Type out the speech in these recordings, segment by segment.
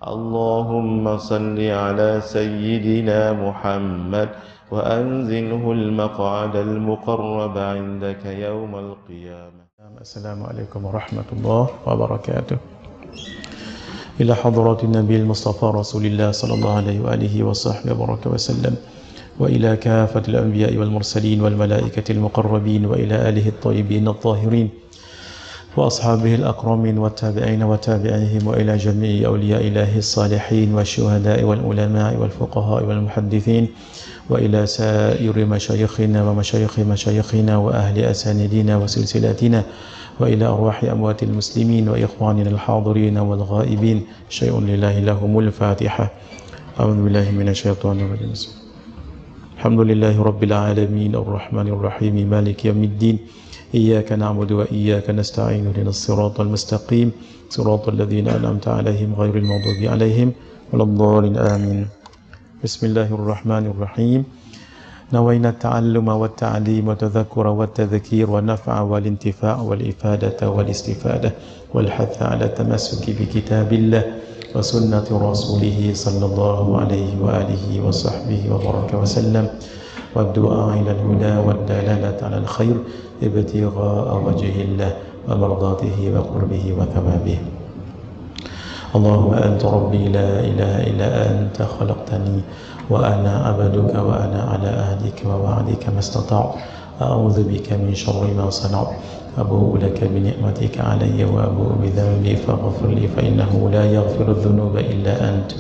اللهم صل على سيدنا محمد وأنزله المقعد المقرب عندك يوم القيامة. السلام عليكم ورحمة الله وبركاته. إلى حضرة النبي المصطفى رسول الله صلى الله عليه وآله وصحبه وسلم، وإلى كافة الأنبياء والمرسلين والملائكة المقربين، وإلى آله الطيبين الطاهرين وأصحابه الأكرمين والتابعين وتابعيهم، وإلى جميع أولياء الله الصالحين والشهداء والعلماء والفقهاء والمحدثين، وإلى سائر مشايخنا ومشايخ مشايخنا وأهل أساندنا وسلسلاتنا، وإلى أرواح أموات المسلمين وإخواننا الحاضرين والغائبين. شيء لله لهم الفاتحة. أعوذ بالله من الشيطان الرجيم. الحمد لله رب العالمين الرحمن الرحيم مالك يوم الدين. إياك نعبد وإياك نستعين اهدنا الصراط المستقيم صراط الذين أنعمت عليهم غير المغضوب عليهم ولا الضالين آمين. بسم الله الرحمن الرحيم. نوينا التعلم والتعليم والتذكر والتذكير والنفع والانتفاع والإفادة والاستفادة والحث على التمسك بكتاب الله وسنة رسوله صلى الله عليه وآله وصحبه وبارك وسلم، والدعاء إلى الهدى والدلالة على الخير ابتغاء وجه الله ومرضاته وقربه وثوابه. اللهم أنت ربي لا إله إلا أنت خلقتني وأنا عبدك وأنا على عهدك ووعدك ما استطعت. أعوذ بك من شر ما صنعت. أبوء لك بنعمتك علي وأبوء بذنبي فاغفر لي فإنه لا يغفر الذنوب إلا أنت.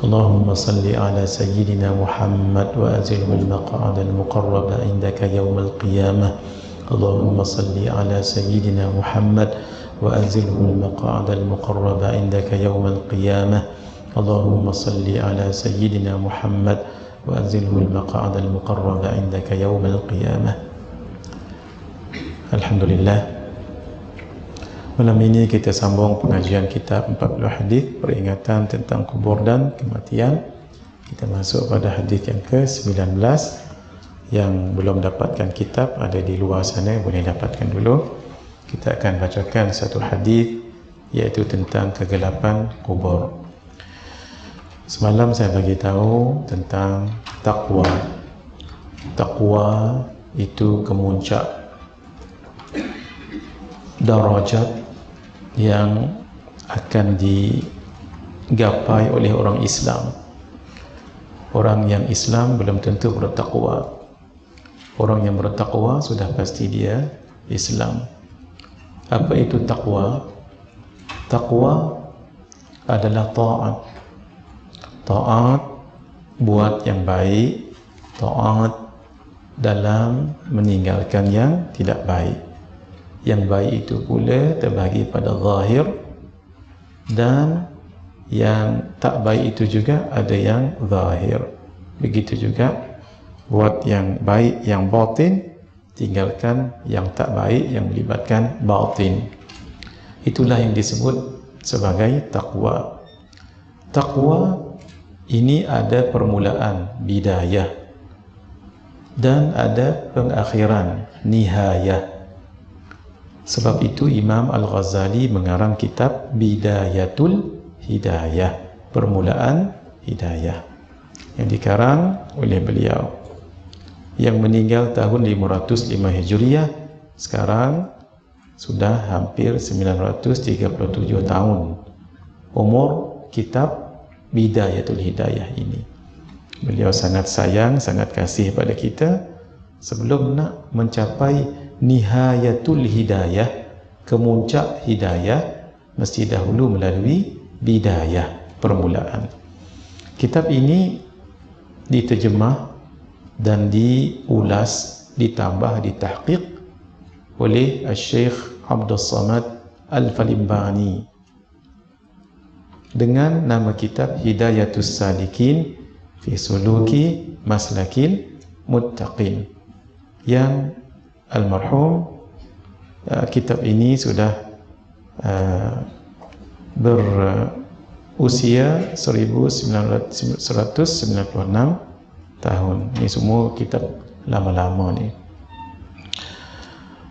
اللهم صل على سيدنا محمد وأنزله المقعد المقرب عندك يوم القيامة. اللهم صل على سيدنا محمد وأنزله المقعد المقرب عندك يوم القيامة. اللهم صل على سيدنا محمد وأنزله المقعد المقرب عندك يوم القيامة. Alhamdulillah. Malam ini kita sambung pengajian kitab 40 hadis peringatan tentang kubur dan kematian. Kita masuk pada hadis yang ke-19. Yang belum dapatkan kitab ada di luar sana, boleh dapatkan dulu. Kita akan bacakan satu hadis iaitu tentang kegelapan kubur. Semalam saya bagi tahu tentang takwa. Takwa itu kemuncak darajat yang akan digapai oleh orang Islam. Orang yang Islam belum tentu bertakwa. Orang yang bertakwa sudah pasti dia Islam. Apa itu takwa? Takwa adalah taat. Taat buat yang baik, taat dalam meninggalkan yang tidak baik. Yang baik itu pula terbagi pada zahir, dan yang tak baik itu juga ada yang zahir. Begitu juga buat yang baik yang batin, tinggalkan yang tak baik yang melibatkan batin. Itulah yang disebut sebagai takwa. Takwa ini ada permulaan, bidayah, dan ada pengakhiran, nihayah. Sebab itu Imam Al-Ghazali mengarang kitab Bidayatul Hidayah, permulaan hidayah, yang dikarang oleh beliau, yang meninggal tahun 505 Hijriah. Sekarang sudah hampir 937 tahun umur kitab Bidayatul Hidayah ini. Beliau sangat sayang, sangat kasih pada kita. Sebelum nak mencapai nihayatul hidayah, kemuncak hidayah, mesti dahulu melalui bidayah, permulaan. Kitab ini diterjemah dan diulas, ditambah, ditahqiq oleh Syekh Abdul Samad Al-Falimbani dengan nama kitab Hidayatus Salikin fi Suluki Maslakil Muttaqin, yang almarhum kitab ini sudah berusia 1996 tahun. Ini semua kitab lama-lama ni.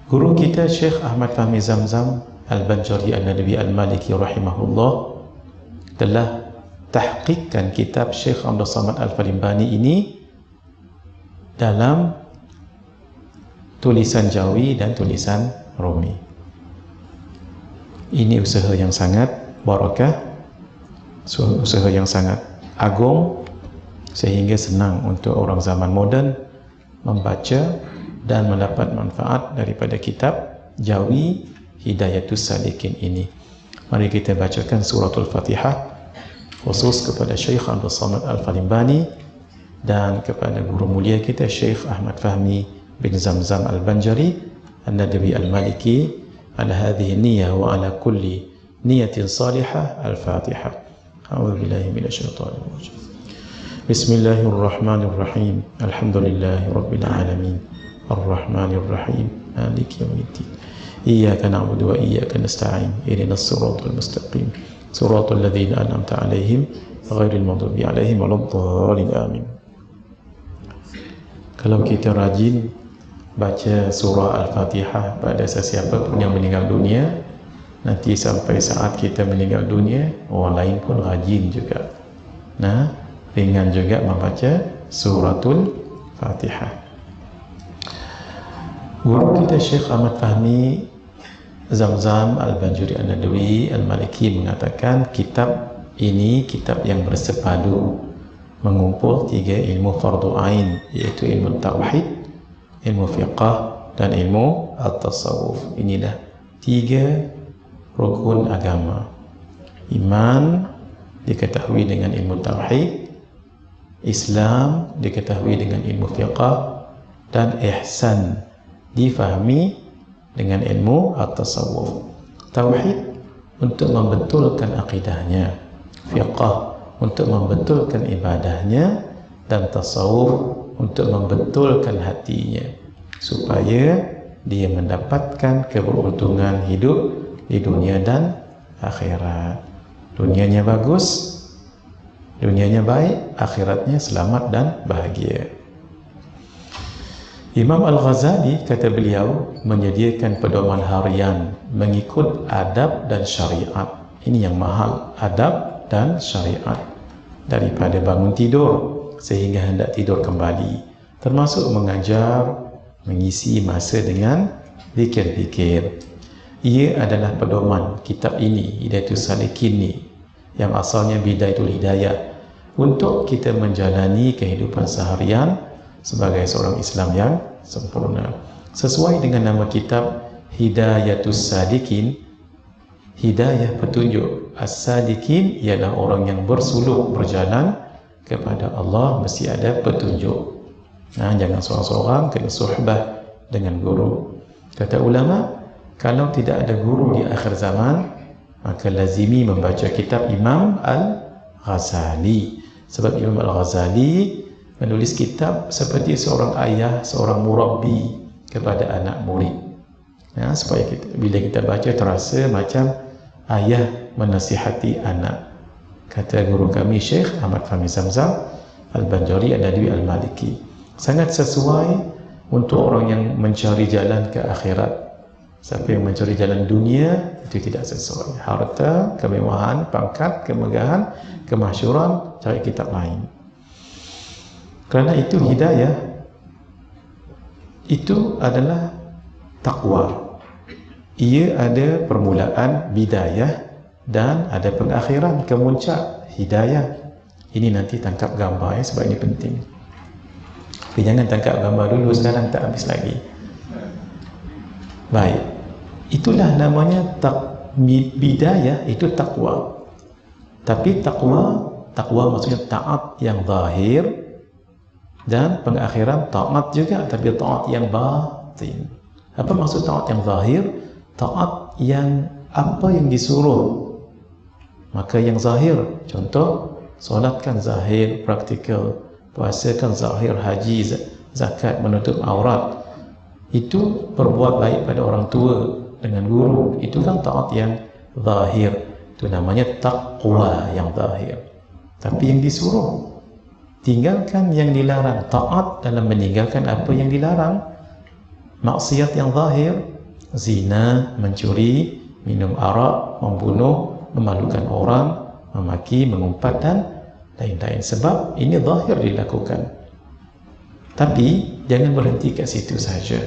Guru kita Syekh Ahmad Fahmi Zamzam Al-Banjari Al-Nadawi Al-Maliki rahimahullah telah tahqiqkan kitab Syekh Abdul Samad Al-Falimbani ini dalam tulisan Jawi dan tulisan Romi. Ini usaha yang sangat barakah, usaha yang sangat agung, sehingga senang untuk orang zaman moden membaca dan mendapat manfaat daripada kitab Jawi Hidayatus Salikin ini. Mari kita bacakan suratul Fatihah khusus kepada Syekh Abdul Samad Al-Falimbani dan kepada guru mulia kita Syekh Ahmad Fahmi bin Zamzam Al-Banjari An-Nadawi Al-Maliki ala hadhihi niyyah wa ala kulli niyatin salihah. Al-Fatihah. A'udzu billahi minasyaitonir rajim. Bismillahirrahmanirrahim. Alhamdulillahi rabbil alamin. Ar-Rahmanir Rahim. Maliki yaumiddin. Iyyaka na'budu wa iyyaka nasta'in. Ihdinas siratal mustaqim. Siratal ladzina an'amta 'alaihim ghairil maghdubi 'alaihim waladdallin. Amin. Kalau kita rajin baca surah Al-Fatihah pada sesiapa pun yang meninggal dunia, nanti sampai saat kita meninggal dunia, orang lain pun rajin juga. Nah, ringan juga membaca suratul Fatihah. Guru kita Syekh Ahmad Fahmi Zamzam Al-Banjari An-Nadawi Al-Maliki mengatakan kitab ini kitab yang bersepadu, mengumpul 3 ilmu fardu ain, iaitu ilmu tauhid, ilmu fiqh dan ilmu at-tasawuf. Inilah 3 rukun agama. Iman diketahui dengan ilmu tauhid, Islam diketahui dengan ilmu fiqh, dan ihsan difahami dengan ilmu at-tasawuf. Tauhid untuk membetulkan akidahnya, fiqh untuk membetulkan ibadahnya, dan tasawuf untuk membetulkan hatinya supaya dia mendapatkan keberuntungan hidup di dunia dan akhirat. Dunianya bagus, dunianya baik, akhiratnya selamat dan bahagia. Imam Al-Ghazali, kata beliau, menyediakan pedoman harian mengikut adab dan syariat. Ini yang mahal, adab dan syariat. Daripada bangun tidur sehingga hendak tidur kembali, termasuk mengajar, mengisi masa dengan zikir-zikir. Ia adalah pedoman kitab ini, Hidayatus Salikin ini, yang asalnya Bidayatul Hidayah, untuk kita menjalani kehidupan seharian sebagai seorang Islam yang sempurna. Sesuai dengan nama kitab Hidayatus Salikin, hidayah petunjuk. As-Salikin ialah orang yang bersuluk, berjalan kepada Allah, mesti ada petunjuk. Nah, jangan seorang-seorang, kena suhbah dengan guru. Kata ulama, kalau tidak ada guru di akhir zaman, maka lazimi membaca kitab Imam Al-Ghazali. Sebab Imam Al-Ghazali menulis kitab seperti seorang ayah, seorang murabbi kepada anak murid. Ya, supaya kita, bila kita baca, terasa macam ayah menasihati anak. Kata guru kami Syekh Ahmad Fahmi Zamzam Al-Banjari An-Nadawi Al-Maliki, sangat sesuai untuk orang yang mencari jalan ke akhirat. Siapa yang mencari jalan dunia, itu tidak sesuai. Harta, kemewahan, pangkat, kemegahan, kemasyhuran, cari kitab lain. Kerana itu hidayah itu adalah takwa. Ia ada permulaan bidayah dan ada pengakhiran, kemuncak hidayah. Ini nanti tangkap gambar, sebab ini penting. Tapi jangan tangkap gambar dulu, sekarang tak habis lagi. Baik, itulah namanya bidayah, itu takwa. Tapi takwa maksudnya taat yang zahir, dan pengakhiran taat juga, tapi taat yang batin. Apa maksud taat yang zahir? Taat yang apa yang disuruh, maka yang zahir. Contoh, solat kan zahir, praktikal. Puasa kan zahir, haji, zakat, menutup aurat. Itu berbuat baik pada orang tua dengan guru, itu kan taat yang zahir. Itu namanya taqwa yang zahir. Tapi yang disuruh, tinggalkan yang dilarang. Taat dalam meninggalkan apa yang dilarang. Maksiat yang zahir, zina, mencuri, minum arak, membunuh, memalukan orang, memaki, mengumpat dan lain-lain. Sebab ini zahir dilakukan. Tapi jangan berhenti kat situ saja.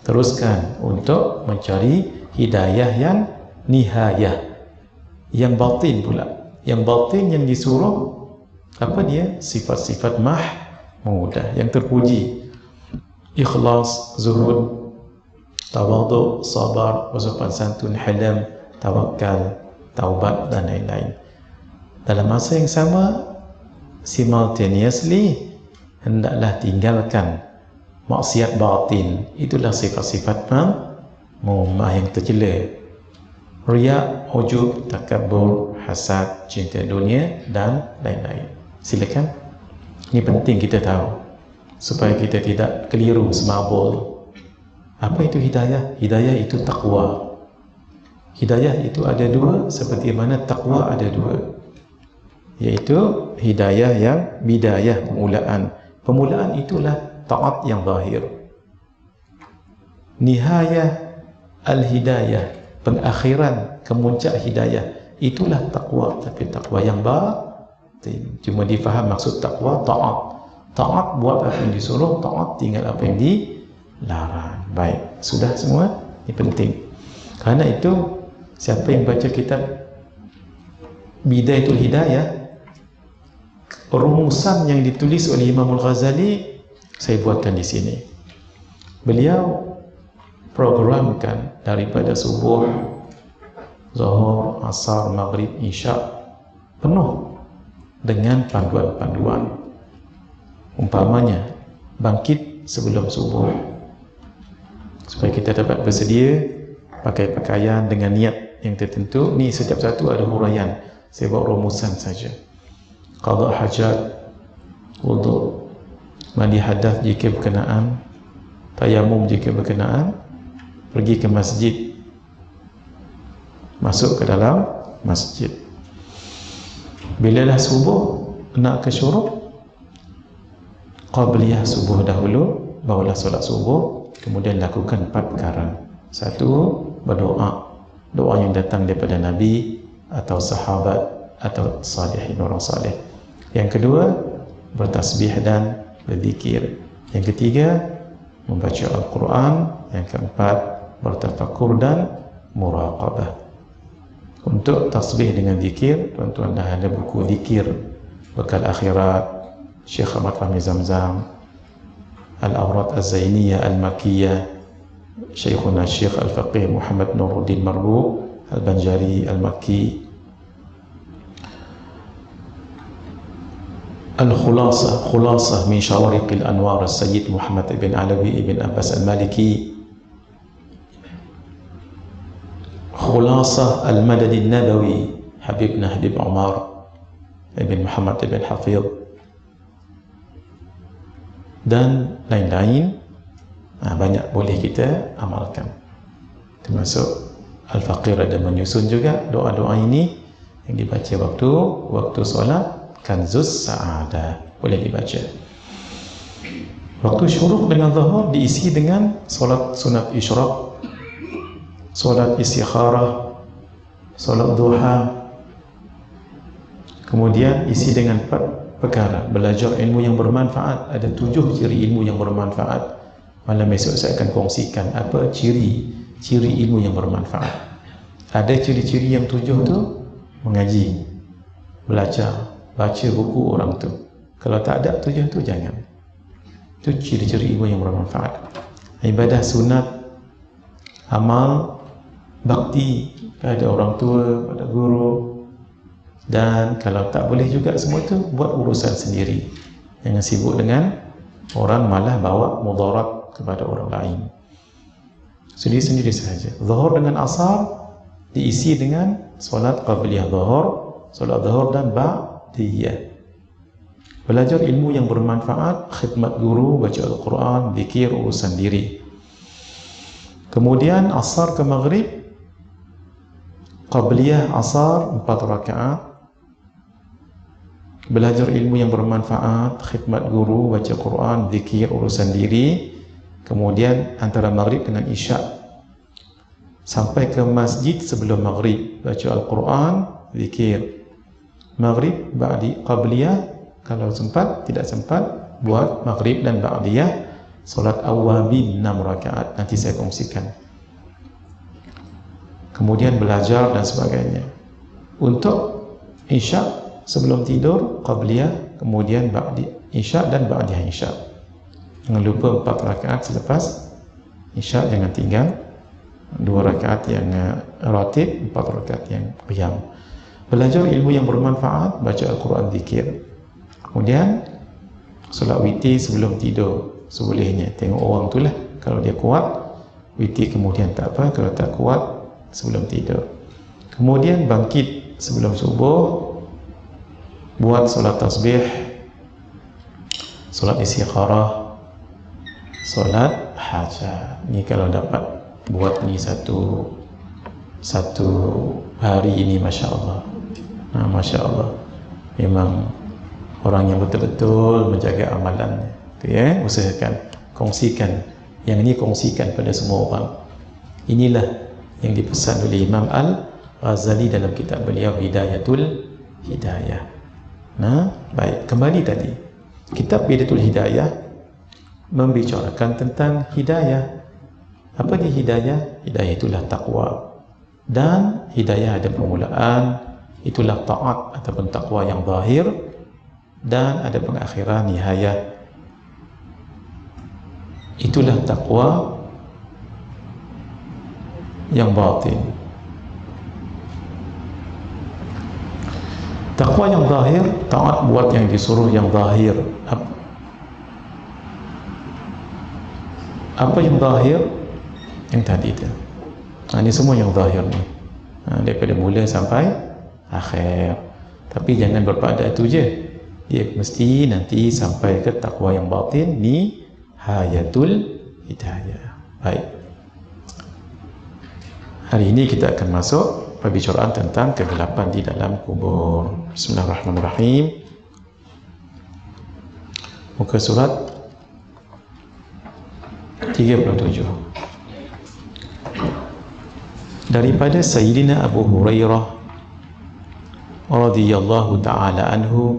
Teruskan untuk mencari hidayah yang nihayah, yang batin pula. Yang batin yang disuruh apa dia? Sifat-sifat mahmudah, yang terpuji. Ikhlas, zuhud, tawadhu, sabar, bersopan santun, hilm, tawakal, taubat dan lain-lain. Dalam masa yang sama, simultaneously hendaklah tinggalkan maksiat batin. Itulah sifat-sifat mahmumah yang tercela. Riya, ujub, takabbur, hasad, cinta dunia dan lain-lain. Silakan. Ini penting kita tahu supaya kita tidak keliru semabul. Apa itu hidayah? Hidayah itu taqwa. Hidayah itu ada dua, seperti mana taqwa ada dua, yaitu hidayah yang bidayah, permulaan. Permulaan itulah taat yang zahir. Nihayah al-hidayah, pengakhiran, kemuncak hidayah, itulah taqwa. Tapi taqwa yang batin. Cuma difaham maksud taqwa, taat. Taat buat apa yang disuruh, taat tinggal apa yang dilarang. Baik, sudah semua? Ini penting. Karena itu siapa yang baca kitab Bidayatul Hidayah, rumusan yang ditulis oleh Imam Al-Ghazali saya buatkan di sini. Beliau programkan daripada subuh, zuhur, asar, maghrib, isya penuh dengan panduan-panduan. Umpamanya bangkit sebelum subuh supaya kita dapat bersedia pakai pakaian dengan niat yang tertentu. Ni setiap satu ada huraian, saya buat rumusan saja. Qada hajat, wudu, mandi hadas jika berkenaan, tayamum jika berkenaan, pergi ke masjid, masuk ke dalam masjid. Bila dah subuh nak ke syuruk, qabliyah subuh dahulu, barulah solat subuh. Kemudian lakukan 4 perkara. 1, berdoa, doa yang datang daripada Nabi atau sahabat atau salihin, orang salih. Yang kedua, bertasbih dan berzikir. Yang ketiga, membaca Al-Quran. Yang keempat, bertafakur dan muraqabah. Untuk tasbih dengan zikir, tuan-tuan dah ada buku zikir Bekal Akhirat Syekh Ahmad Fahmi Zamzam, Al-Awrat Az-Zainiyah Al-Makiyah Syekhuna Syekh Al-Faqih Muhammad Nuruddin Marbu Al-Banjari Al-Makki, Al-Khulasah, Khulasah min Syawariqil Anwar Sayyid Muhammad ibn Alawi ibn Abbas Al-Maliki, Khulasah Al-Madad Al-Nabawi Habibna Habib Umar ibn Muhammad ibn Hafidh dan lain-lain. Banyak boleh kita amalkan, termasuk Al-Faqir ada menyusun juga doa-doa ini yang dibaca waktu solat. Kanzus Sa'adah boleh dibaca. Waktu syuruk dengan zuhur diisi dengan solat sunat isyraq, solat istikharah, solat duha. Kemudian isi dengan 4 perkara. Belajar ilmu yang bermanfaat. Ada 7 ciri ilmu yang bermanfaat. Malam esok saya akan kongsikan apa ciri ilmu yang bermanfaat. Ada ciri-ciri yang 7 tu, mengaji, belajar, baca buku orang tu. Kalau tak ada 7 tu jangan. Itu ciri-ciri ilmu yang bermanfaat. Ibadah sunat, amal bakti pada orang tua, pada guru. Dan kalau tak boleh juga semua itu, buat urusan sendiri. Jangan sibuk dengan orang, malah bawa mudarat kepada orang lain. Sendiri-sendiri sahaja. Zuhur dengan asar diisi dengan solat qabliyah zuhur, solat zuhur dan ba'diyah. Belajar ilmu yang bermanfaat, khidmat guru, baca Al-Quran, zikir, urusan diri. Kemudian asar ke maghrib, qabliyah asar 4 rakaat. Belajar ilmu yang bermanfaat, khidmat guru, baca Quran, zikir, urusan diri. Kemudian antara maghrib dengan isya sampai ke masjid sebelum maghrib, baca Al-Quran, zikir. maghrib, ba'di, qabliyah. Kalau sempat, tidak sempat, buat maghrib dan ba'diyah. Solat awabin 6 rakaat, nanti saya kongsikan. Kemudian belajar dan sebagainya. Untuk isya sebelum tidur, qabliyah, kemudian ba'di isya dan ba'diyah isya. Jangan lupa 4 rakaat selepas isya, jangan tinggal. 2 rakaat yang ratib, 4 rakaat yang qiyam. Belajar ilmu yang bermanfaat, baca Al-Quran, zikir. Kemudian solat witir sebelum tidur sebolehnya. Tengok orang tu lah, kalau dia kuat witir, kemudian tak apa. Kalau tak kuat, sebelum tidur. Kemudian bangkit sebelum subuh, buat solat tasbih, solat istikharah, solat hajat. Ni kalau dapat buat ni satu hari ini, Masya Allah. Masya Allah, memang orang yang betul-betul menjaga amalannya. Itu ya, usahakan, kongsikan. Yang ini kongsikan pada semua orang. Inilah yang dipesan oleh Imam Al-Ghazali dalam kitab beliau Hidayatul Hidayah. Baik, kembali tadi. Kitab Hidayatul Hidayah membicarakan tentang hidayah. Apa dia hidayah? Hidayah itulah taqwa. Dan hidayah ada permulaan, itulah taat ataupun taqwa yang zahir, dan ada pengakhiran, nihayah, itulah taqwa yang batin. Taqwa yang zahir, taat buat yang disuruh yang zahir. Apa yang zahir? Yang tadi itu. Ini semua yang zahir ni, daripada mula sampai akhir. Tapi jangan berpada itu je, dia mesti nanti sampai ke taqwa yang batin, ni hayatul hidayah. Baik, hari ini kita akan masuk perbicaraan tentang kegelapan di dalam kubur. Bismillahirrahmanirrahim. Muka surat 37. Daripada Sayyidina Abu Hurairah radhiyallahu ta'ala anhu,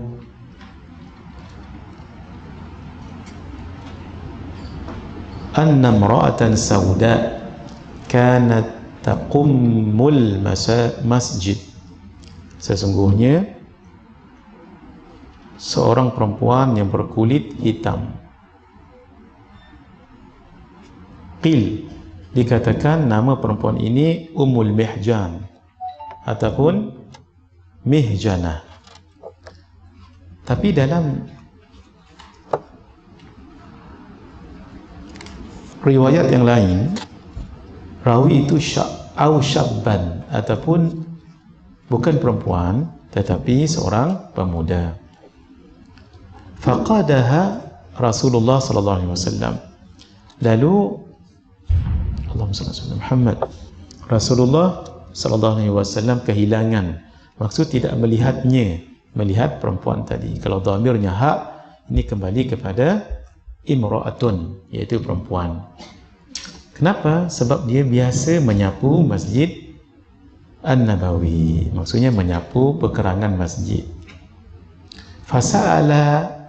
anna imra'atan sauda kanat taqummul masjid. Sesungguhnya seorang perempuan yang berkulit hitam, qil, dikatakan nama perempuan ini Ummul Mihjan ataupun Mihjanah. Tapi dalam riwayat yang lain, rawi itu syabban ataupun bukan perempuan tetapi seorang pemuda. Faqadaha Rasulullah sallallahu alaihi wasallam. Lalu Allahumma salli ala Muhammad, Rasulullah sallallahu alaihi wasallam kehilangan, maksud tidak melihatnya, melihat perempuan tadi. Kalau dhamirnya hak, ini kembali kepada imra'atun, iaitu perempuan. Kenapa? Sebab dia biasa menyapu Masjid An-Nabawi, maksudnya menyapu perkerangan masjid. Fasa'ala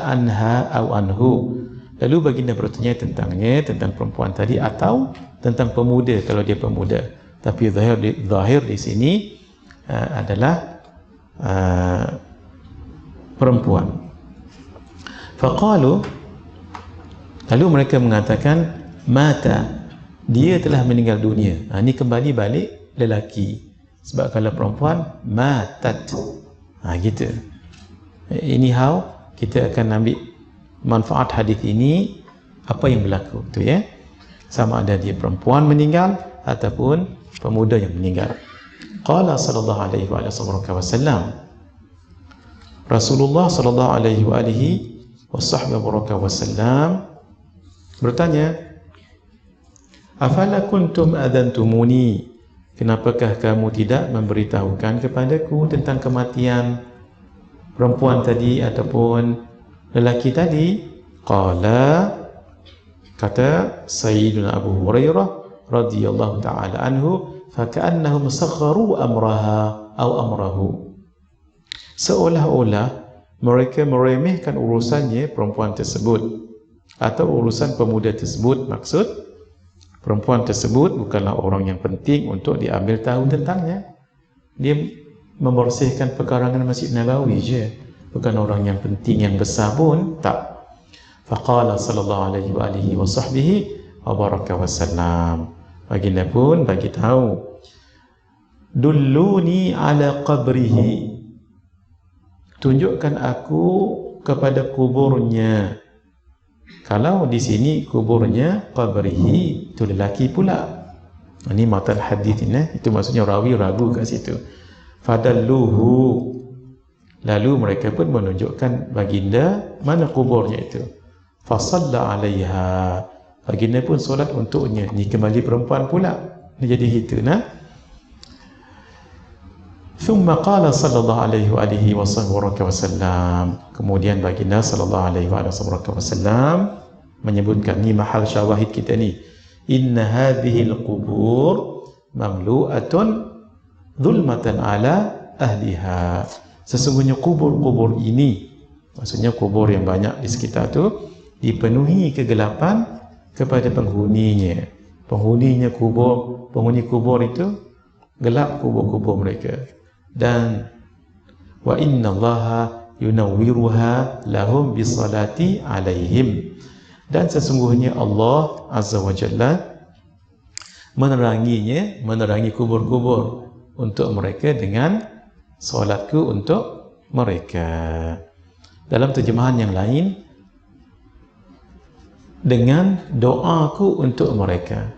anha aw anhu. Lalu baginda bertanya tentangnya, tentang perempuan tadi atau tentang pemuda kalau dia pemuda. Tapi zahir di sini adalah perempuan. Faqalu, lalu mereka mengatakan mata, dia telah meninggal dunia. Ini kembali balik lelaki. Sebab kalau perempuan matat, gitu. Anyhow, kita akan ambil manfaat hadis ini, apa yang berlaku tu ya, sama ada dia perempuan meninggal ataupun pemuda yang meninggal. Qala sallallahu alaihi wasallam, Rasulullah sallallahu alaihi wasallam bertanya, afala kuntum adantumuni, kenapakah kamu tidak memberitahukan kepadaku tentang kematian perempuan tadi ataupun lelaki tadi? Qala, kata Sayyidina Abu Hurairah radhiyallahu ta'ala anhu, faka'annahum sagharu amraha aw amrahu. seolah-olah mereka meremehkan urusannya perempuan tersebut atau urusan pemuda tersebut. Maksud, perempuan tersebut bukanlah orang yang penting untuk diambil tahu tentangnya. Dia membersihkan pekarangan Masjid Nabawi je, bukan orang yang penting, yang besar pun tak. Faqala sallallahu alaihi wa sahbihi wa baraka wasallam, baginda pun bagi tahu, dulluni ala qabrihi, tunjukkan aku kepada kuburnya. Kalau di sini kuburnya, qabrihi itu lelaki pula. Ini matan hadis ini, itu maksudnya rawi ragu kat situ. Fadalluhu, lalu mereka pun menunjukkan baginda mana kuburnya itu. Fasalla alaiha, baginda pun solat untuknya. Ni kembali perempuan pula. Ni jadi gitu nah. Thumma qala sallallahu alaihi wasallam, kemudian baginda sallallahu alaihi wasallam menyebutkan, ni mahal syawahid kita ni, inna hadhihi alqubur mamlu'atun zulmatan ala ahliha, sesungguhnya kubur-kubur ini, maksudnya kubur yang banyak di sekitar tu, dipenuhi kegelapan kepada penghuninya. Penghuninya kubur, penghuni kubur itu gelap kubur-kubur mereka. Dan wa innallaha yunawwiruha lahum bisalati alaihim, dan sesungguhnya Allah azza wa jalla menerangi kubur-kubur untuk mereka dengan solatku untuk mereka. Dalam terjemahan yang lain, dengan doaku untuk mereka.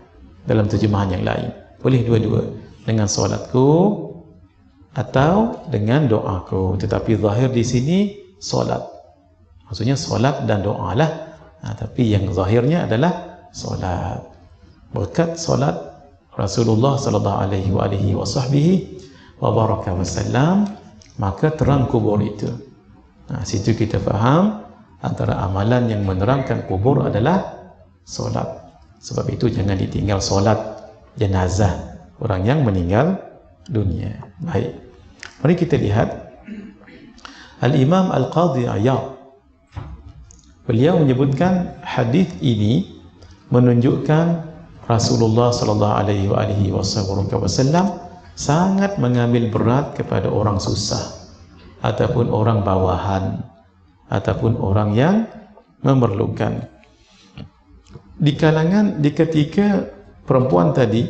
Dalam terjemahan yang lain boleh dua-dua, dengan solatku atau dengan doaku, tetapi zahir di sini solat, maksudnya solat dan doa lah. Tapi yang zahirnya adalah solat. Berkat solat Rasulullah sallallahu alaihi wa baraka wasallam, maka terang kubur itu. Situ kita faham antara amalan yang menerangkan kubur adalah solat. Sebab itu jangan ditinggal solat jenazah orang yang meninggal dunia. Baik, mari kita lihat Al-Imam Al-Qadhi Iyad. Beliau menyebutkan hadis ini menunjukkan Rasulullah sallallahu alaihi wasallam sangat mengambil berat kepada orang susah ataupun orang bawahan ataupun orang yang memerlukan. Di ketika perempuan tadi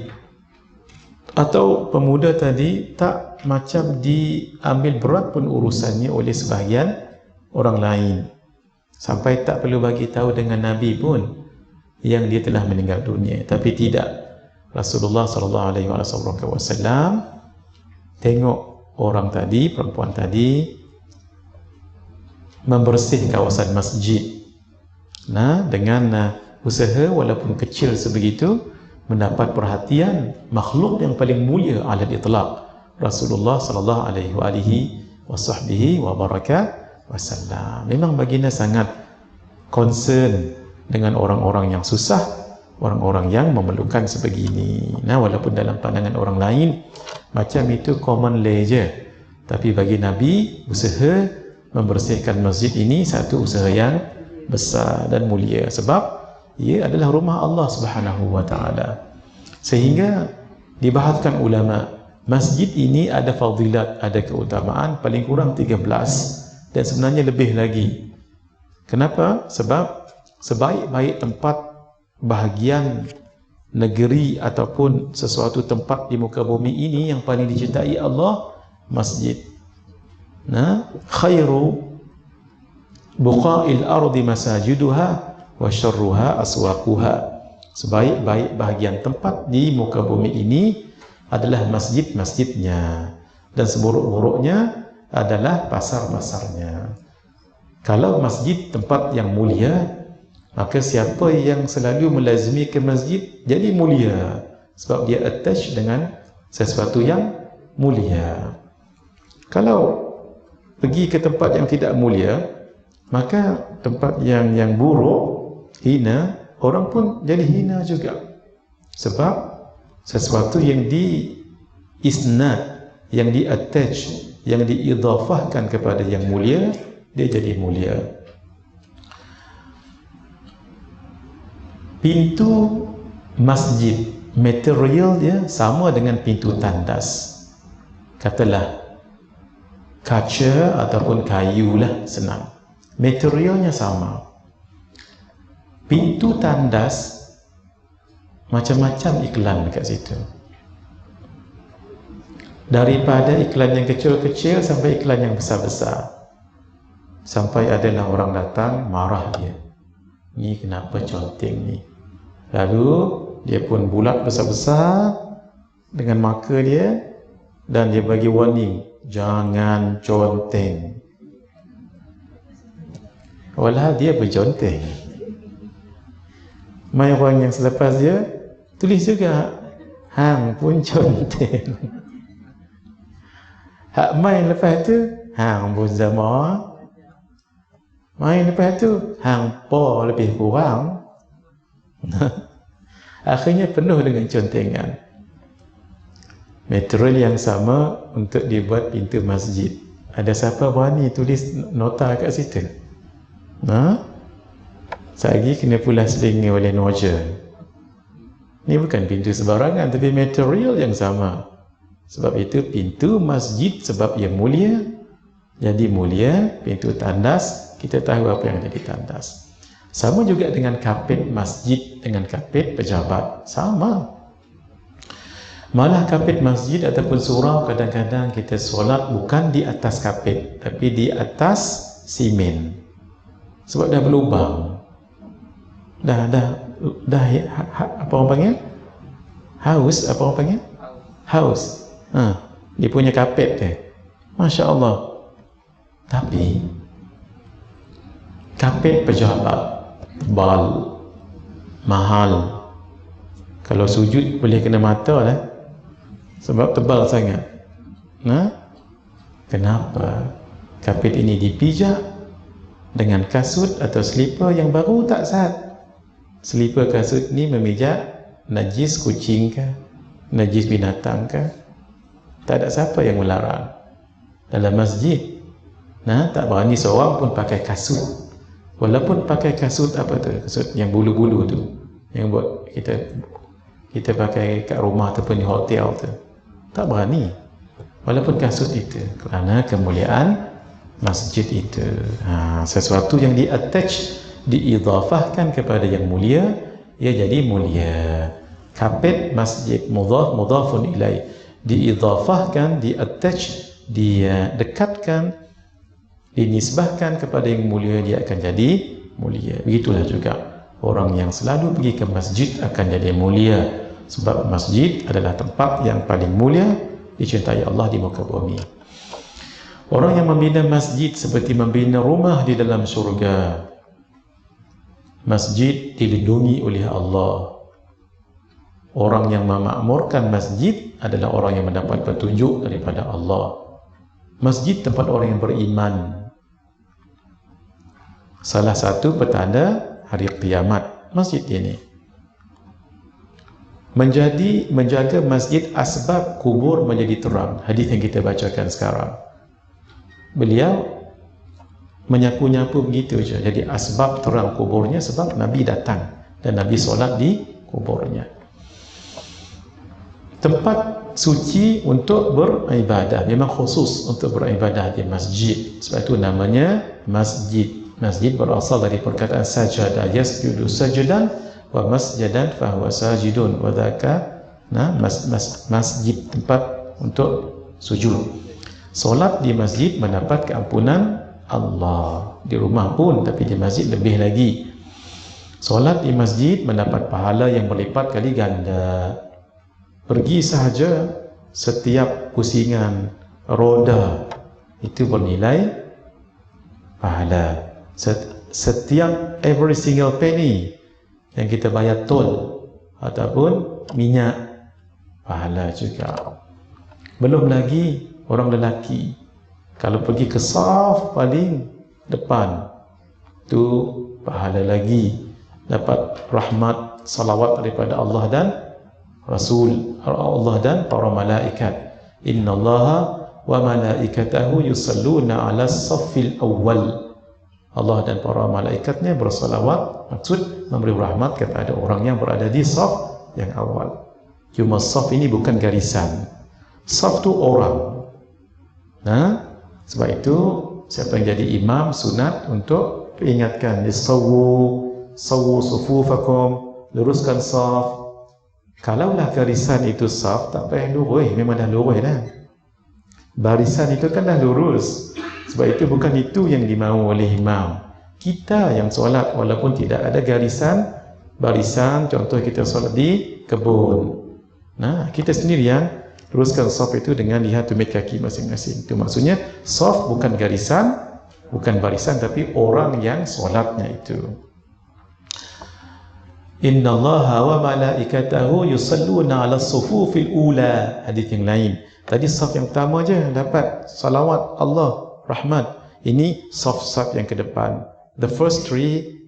atau pemuda tadi tak macam diambil berat pun urusannya oleh sebahagian orang lain, sampai tak perlu bagi tahu dengan Nabi pun yang dia telah meninggal dunia. Tapi tidak, Rasulullah sallallahu alaihi wasallam tengok orang tadi, perempuan tadi membersih kawasan masjid. Dengan usaha walaupun kecil sebegitu, mendapat perhatian makhluk yang paling mulia ala itlaq, Rasulullah sallallahu alaihi wasallam. Memang baginda sangat concern dengan orang-orang yang susah, orang-orang yang memerlukan sebegini. Walaupun dalam pandangan orang lain macam itu common je, tapi bagi Nabi usaha membersihkan masjid ini satu usaha yang besar dan mulia, sebab ia adalah rumah Allah Subhanahu wa taala. Sehingga dibahaskan ulama, masjid ini ada fadilat, ada keutamaan paling kurang 13 dan sebenarnya lebih lagi. Kenapa? Sebab sebaik-baik tempat bahagian negeri ataupun sesuatu tempat di muka bumi ini yang paling dicintai Allah, masjid. Khairu buqa'il ardi masajiduha wa syarruha aswaquha. Sebaik-baik bahagian tempat di muka bumi ini adalah masjid-masjidnya, dan seburuk-buruknya adalah pasar-pasarnya. Kalau masjid tempat yang mulia, maka siapa yang selalu melazimi ke masjid jadi mulia, sebab dia attach dengan sesuatu yang mulia. Kalau pergi ke tempat yang tidak mulia, maka tempat yang buruk, hina, orang pun jadi hina juga. Sebab sesuatu yang di-isnad, yang di-attach yang diidhafahkan kepada yang mulia, dia jadi mulia. Pintu masjid, material dia sama dengan pintu tandas. Katalah kaca ataupun kayu lah, senang. Materialnya sama. Pintu tandas macam-macam iklan dekat situ. Daripada iklan yang kecil-kecil sampai iklan yang besar-besar. Sampai adalah orang datang marah dia. Ni kenapa conteng ni? Lalu dia pun bulat besar-besar dengan marker dia dan dia bagi warning, jangan conteng. Walau dia berconteng. Mai orang yang selepas dia tulis juga, hang pun conteng. Hak main lepas tu, hang pun sama. Main lepas tu, hang po lebih kurang. Akhirnya penuh dengan contengan. Material yang sama untuk dibuat pintu masjid. Ada siapa berani tulis nota kat situ? Lagi kena pula selingi oleh noja. Ini bukan pintu sembarangan, tapi material yang sama. Sebab itu pintu masjid sebab ia mulia, jadi mulia. Pintu tandas, kita tahu apa yang ada di tandas. Sama juga dengan kapet masjid dengan kapet pejabat, sama. Malah kapet masjid ataupun surau kadang-kadang kita solat bukan di atas kapet, tapi di atas simen. Sebab dah berlubang. Dah apa orang panggil? Haus, apa orang panggil? Haus. Dia punya kapet dia. Masya Allah. Tapi kapet pejabat tebal, mahal. Kalau sujud boleh kena mata lah, sebab tebal sangat. Kenapa kapet ini dipijak dengan kasut atau slipper yang baru tak sah? Slipper kasut ni memijak najis kucing ke, najis binatang ke? Tak ada siapa yang melarang. Dalam masjid, tak berani seorang pun pakai kasut. Walaupun pakai kasut apa tu? Kasut yang bulu-bulu tu, yang buat kita pakai kat rumah ataupun di hotel tu. Tak berani. Walaupun kasut itu, kerana kemuliaan masjid itu. Sesuatu yang di-attach, diidhafahkan kepada yang mulia, ia jadi mulia. Kapet masjid, mudhafun ilaih, diidhafahkan, di-attach, didekatkan, dinisbahkan kepada yang mulia, dia akan jadi mulia. Begitulah juga orang yang selalu pergi ke masjid akan jadi mulia, sebab masjid adalah tempat yang paling mulia, dicintai Allah di muka bumi. Orang yang membina masjid seperti membina rumah di dalam syurga. Masjid dilindungi oleh Allah. Orang yang memakmurkan masjid adalah orang yang mendapat petunjuk daripada Allah. Masjid tempat orang yang beriman. Salah satu petanda hari kiamat masjid ini. Menjaga masjid asbab kubur menjadi terang. Hadis yang kita bacakan sekarang. Beliau menyapu-nyapu begitu saja. Jadi asbab terang kuburnya sebab Nabi datang dan Nabi solat di kuburnya. Tempat suci untuk beribadah, memang khusus untuk beribadah di masjid. Sebab itu namanya masjid. Masjid berasal dari perkataan sajada, yasjudu sajadan wa masjadan fahuwa sajidun, wa dzaka masjid, tempat untuk sujud. Solat di masjid mendapat keampunan Allah. Di rumah pun, tapi di masjid lebih lagi. Solat di masjid mendapat pahala yang berlipat kali ganda. Pergi sahaja setiap pusingan roda itu bernilai pahala. Setiap every single penny yang kita bayar tol ataupun minyak, pahala juga. Belum lagi orang lelaki, kalau pergi ke saf paling depan, tu pahala lagi, dapat rahmat salawat daripada Allah dan Rasul, Allah dan para malaikat. Innallaha wa malaikatahu yusalluna 'alas saffil awwal. Allah dan para malaikatnya bersalawat, maksud memberi rahmat kepada orang yang berada di saf yang awal. Cuma saf ini bukan garisan. Saf tu orang. Nah, sebab itu siapa yang jadi imam sunat untuk ingatkan, istawu sufufakum, luruskan saf. Kalaulah garisan itu saf, tak payah lurus, memang dah lurus dah. Barisan itu kan dah lurus. Sebab itu bukan itu yang dimau oleh imam. Kita yang solat walaupun tidak ada barisan, contoh kita solat di kebun. Nah, kita sendiri yang luruskan saf itu dengan lihat tumit kaki masing-masing. Itu maksudnya saf bukan garisan, bukan barisan, tapi orang yang solatnya itu. Innallaha wa malaikatahu yusalluna 'alas sufufil ula. Hadis yang lain. Tadi saf yang pertama je dapat salawat Allah, rahmat. Ini saf-saf yang ke depan. The first three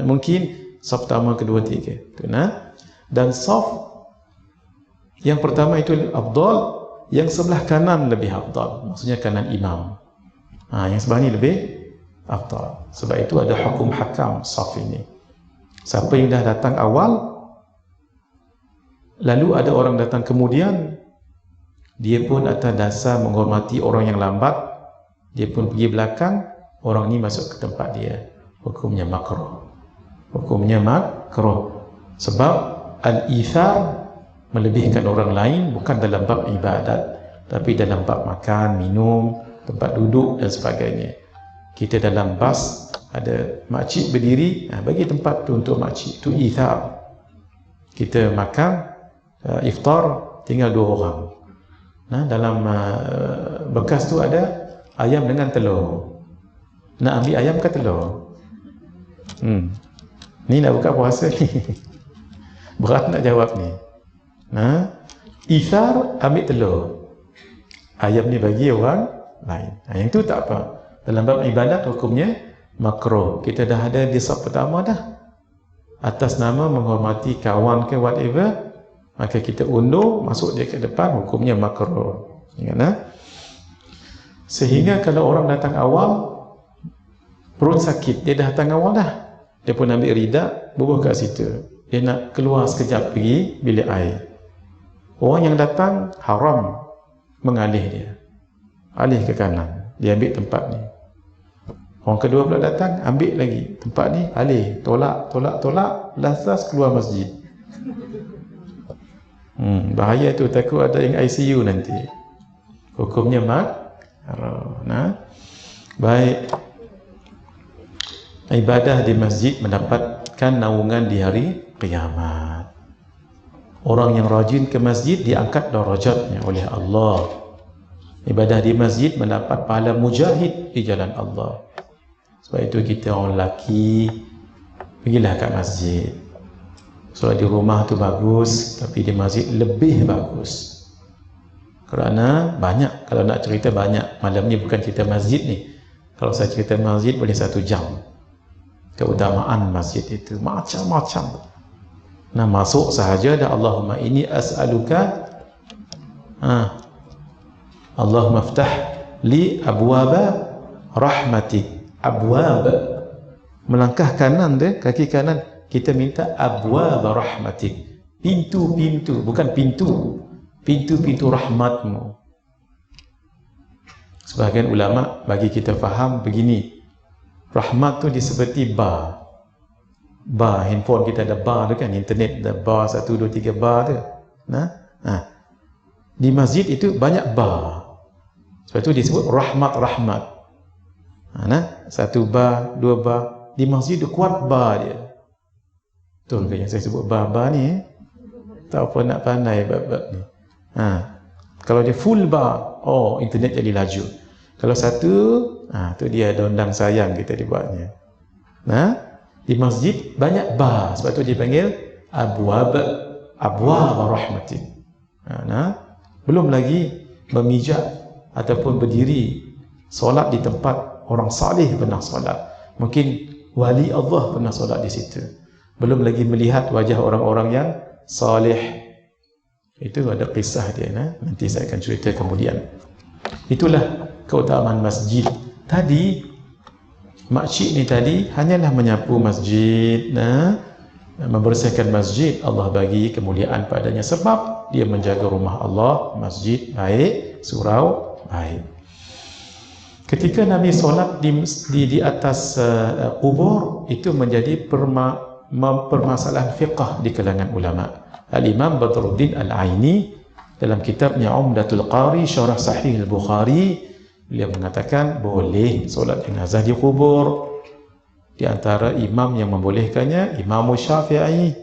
mungkin saf pertama, kedua, tiga. Nah, dan saf yang pertama itu afdal, yang sebelah kanan lebih afdal. Maksudnya kanan imam. Yang sebelah ni lebih afdal. Sebab itu ada hukum hakam saf ini. Siapa yang dah datang awal, lalu ada orang datang kemudian, dia pun atas dasar menghormati orang yang lambat, dia pun pergi belakang, orang ni masuk ke tempat dia. Hukumnya makruh. Hukumnya makruh. Sebab al-ithar, melebihkan orang lain, bukan dalam bab ibadat, tapi dalam bab makan, minum, tempat duduk dan sebagainya. Kita dalam bas, ada makcik berdiri, bagi tempat tu untuk makcik, tu ithar. Kita makan, iftar, tinggal 2 orang. Nah, dalam bekas tu ada ayam dengan telur. Nak ambil ayam ke telur? Ni nak buka puasa ni. Berat nak jawab ni. Ithar, ambil telur. Ayam ni bagi orang lain. Yang tu tak apa. Dalam bab ibadat hukumnya makruh. Kita dah ada di saf pertama dah. Atas nama menghormati kawan ke whatever, maka kita undur, masuk dia ke depan, hukumnya makruh. Ingat. Sehingga kalau orang datang awal, perut sakit, dia datang awal dah, dia pun ambil rida, bubuh kat situ. Dia nak keluar sekejap pergi bilik air. Orang yang datang haram mengalih dia, alih ke kanan, dia ambil tempat ni. Orang kedua pula datang, ambil lagi tempat ni, alih, tolak, lantas keluar masjid. Bahaya tu, takut ada yang ICU nanti. Hukumnya makruh. Baik. Ibadah di masjid mendapatkan naungan di hari kiamat. Orang yang rajin ke masjid diangkat darajatnya oleh Allah. Ibadah di masjid mendapat pahala mujahid di jalan Allah. Sebab itu kita orang lelaki, pergilah kat masjid. Solat di rumah tu bagus, tapi di masjid lebih bagus. Kerana banyak, kalau nak cerita banyak. Malam ni bukan cerita masjid ni. Kalau saya cerita masjid boleh 1 jam. Keutamaan masjid itu macam-macam. Nah, masuk sahaja dah Allahumma inni as'aluka, Allahumma ftah li abwaba rahmatik. Abwab, melangkah kanan dia, kaki kanan, kita minta abwab rahmatik, pintu-pintu, bukan pintu, pintu-pintu rahmatmu. Sebahagian ulama bagi kita faham begini, rahmat tu dia seperti bar. Handphone kita ada bar tu kan, internet ada bar 1, 2, 3 bar tu. Di masjid itu banyak bar. Sebab itu disebut rahmat-rahmat. 1 bar, 2 bar. Di masjid tu kuat bar dia. Betul ke yang saya sebut bar-bar ni? Tak apa nak pandai bab-bab ni. Kalau dia full bar, internet jadi laju. Kalau 1, tu dia ada undang sayang kita dibuatnya. Di masjid banyak bar, sebab tu dia panggil abwab rahmatin. Belum lagi memijak ataupun berdiri solat di tempat orang salih pernah solat. Mungkin wali Allah pernah solat di situ. Belum lagi melihat wajah orang-orang yang salih. Itu ada kisah dia, nanti saya akan cerita kemudian. Itulah keutamaan masjid. Tadi makcik ni tadi hanyalah menyapu masjid, membersihkan masjid. Allah bagi kemuliaan padanya sebab dia menjaga rumah Allah, masjid baik, surau baik. Ketika Nabi solat di atas kubur, itu menjadi permasalahan fiqh di kalangan ulama. Al-Imam Badruddin Al-Aini dalam kitabnya Umdatul Qari Syarah Sahih Al-Bukhari, beliau mengatakan boleh solat jenazah di kubur. Di antara imam yang membolehkannya Imam Syafi'i,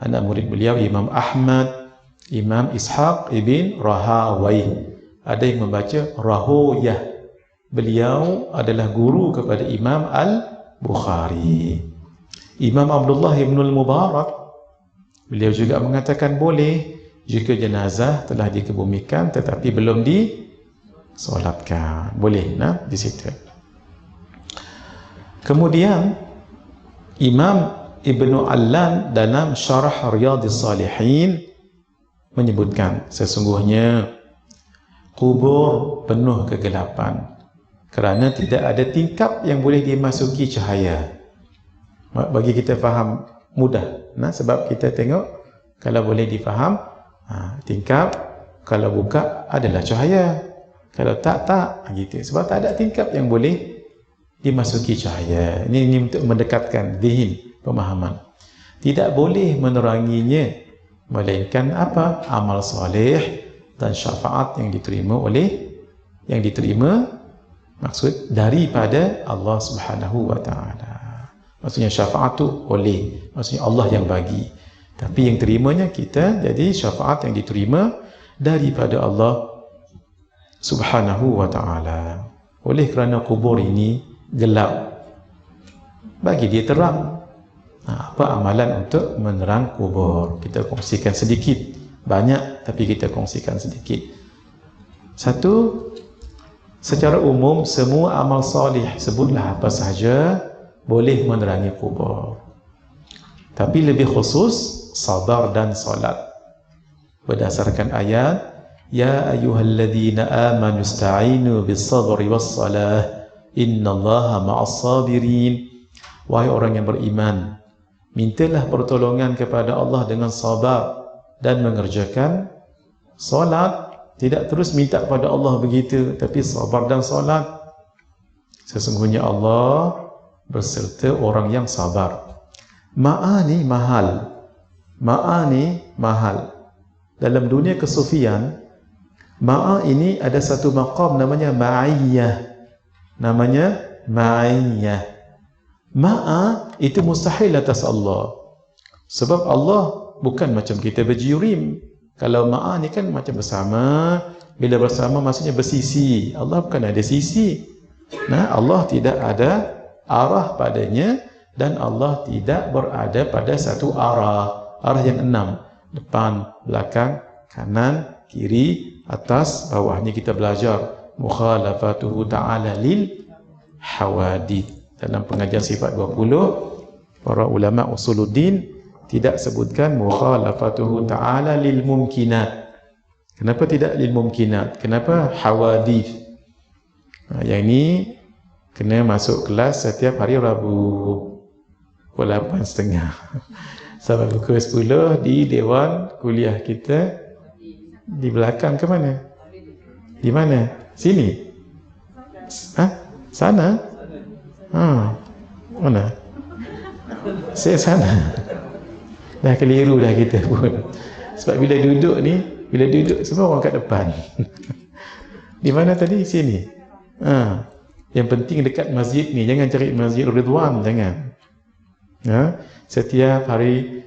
anak murid beliau Imam Ahmad, Imam Ishaq ibn Rahawayh. Ada yang membaca Rahoyah. Beliau adalah guru kepada Imam Al-Bukhari. Imam Abdullah ibn al-Mubarak, beliau juga mengatakan boleh jika jenazah telah dikebumikan tetapi belum disolatkan. Boleh di situ. Kemudian Imam Ibnu Allan dalam Syarah Riyadhis Salihin menyebutkan sesungguhnya kubur penuh kegelapan kerana tidak ada tingkap yang boleh dimasuki cahaya. Bagi kita faham mudah, sebab kita tengok kalau boleh difaham, tingkap kalau buka adalah cahaya, kalau tak gitu. Sebab tak ada tingkap yang boleh dimasuki cahaya. Ini untuk mendekatkan zihin, pemahaman. Tidak boleh meneranginya melainkan apa? Amal soleh dan syafaat yang diterima maksud daripada Allah Subhanahu wa taala. Maksudnya syafaat tu boleh, maksudnya Allah yang bagi. Tapi yang terimanya kita, jadi syafaat yang diterima daripada Allah Subhanahu wa taala. Oleh kerana kubur ini gelap, bagi dia terang. Apa amalan untuk menerang kubur? Kita kongsikan sedikit, banyak tapi kita kongsikan sedikit. Satu, secara umum semua amal soleh, sebutlah apa sahaja, boleh menerangi kubur. Tapi lebih khusus sabar dan solat. Berdasarkan ayat, ya ayyuhalladzina amanu ista'inu bis-sabri was-salah innallaha ma'as-sabirin. Wahai orang yang beriman, mintalah pertolongan kepada Allah dengan sabar dan mengerjakan solat. Tidak terus minta kepada Allah begitu, tapi sabar dan solat. Sesungguhnya Allah berserta orang yang sabar. Ma'ani mahal. Dalam dunia kesufian, ma'a ini ada satu maqam namanya ma'iyah. Ma'a itu mustahil atas Allah. Sebab Allah bukan macam kita berjirim. Kalau ma'a ni kan macam bersama. Bila bersama maksudnya bersisi. Allah bukan ada sisi. Allah tidak ada arah padanya, dan Allah tidak berada pada satu arah. Arah yang 6. Depan, belakang, kanan, kiri, atas, bawah. Ini kita belajar mukhalafatuhu ta'ala lil hawadith. Dalam pengajian sifat 20, para ulama usuluddin tidak sebutkan mukhalafatuhu ta'ala lil mumkinat. Kenapa tidak lil mumkinat? Kenapa hawadith? Yang ini kena masuk kelas setiap hari Rabu pukul 8.30 sampai pukul 10 di dewan kuliah kita di belakang. Ke mana? Di mana? Sini? Sana? Mana? Saya sana. Dah keliru dah kita pun. Sebab bila duduk semua orang kat depan. Di mana tadi? Sini. Yang penting dekat masjid ni, jangan cari Masjid Ridwan, jangan. Setiap hari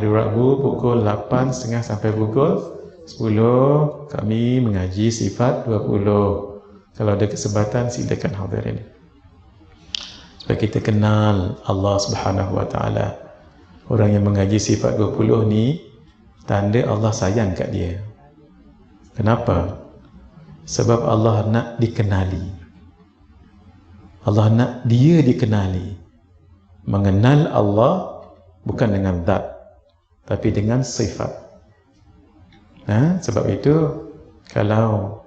Rabu pukul 8.30 sampai pukul 10 kami mengaji sifat 20. Kalau ada kesempatan silakan hadirin. Supaya kita kenal Allah Subhanahu wa taala. Orang yang mengaji sifat 20 ni tanda Allah sayang kat dia. Kenapa? Sebab Allah nak dikenali. Allah nak dia dikenali. Mengenal Allah bukan dengan zat, tapi dengan sifat. Nah, sebab itu kalau